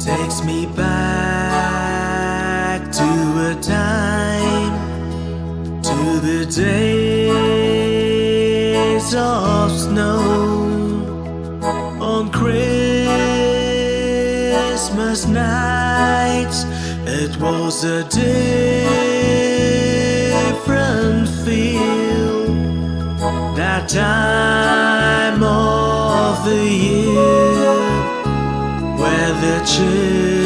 takes me back to a time, to the days of snow on Christmas nights. It was a different feel that time of the year, where the chill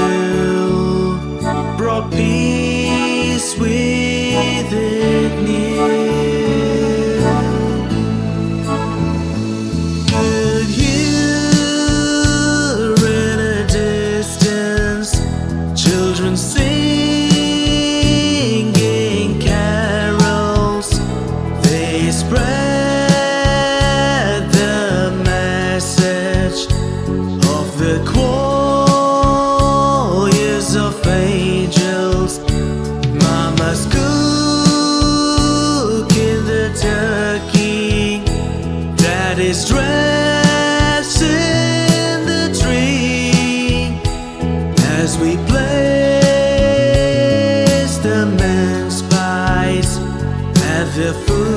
brought peace with it near. Could hear in a distance children singing carols. They spread the message of the choirs of angels. Mama's cooking the turkey that is dressed in the tree, as we place the mince pies at the foot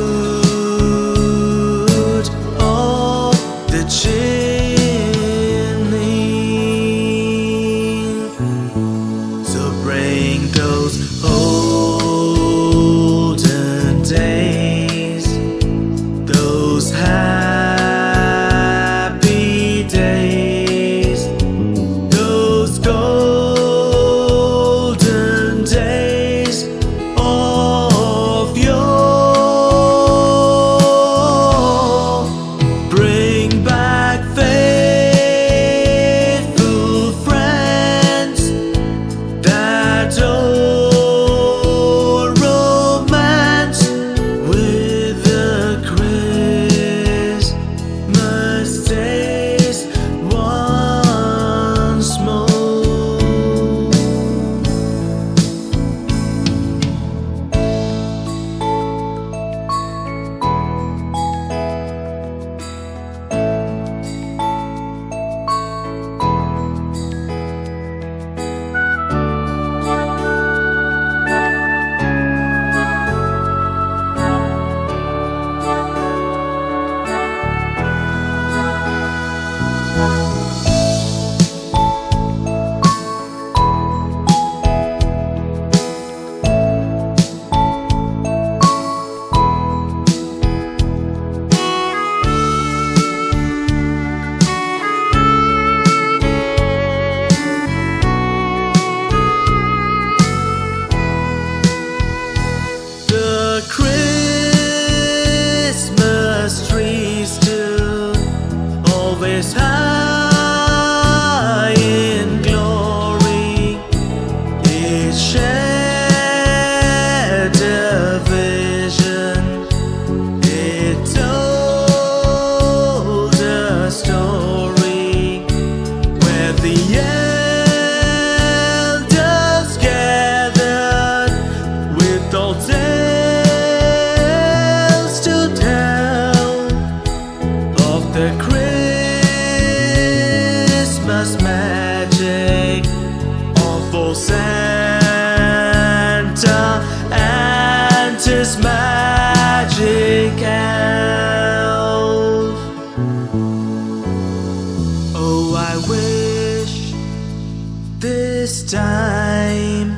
of the chimney. So bring those olden days, those happy days, those golden days of yore. Bring back faithful friends, that old romance with the Christmas days once more. The Christmas tree stood always high in glory. It shared a vision. It told a story where the elders gathered with all tales to tell of the Christmas magic of old Santa and his magic elf. Oh, I wish this time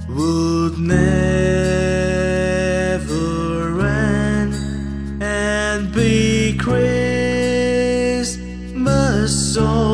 would never end and be Christmas song.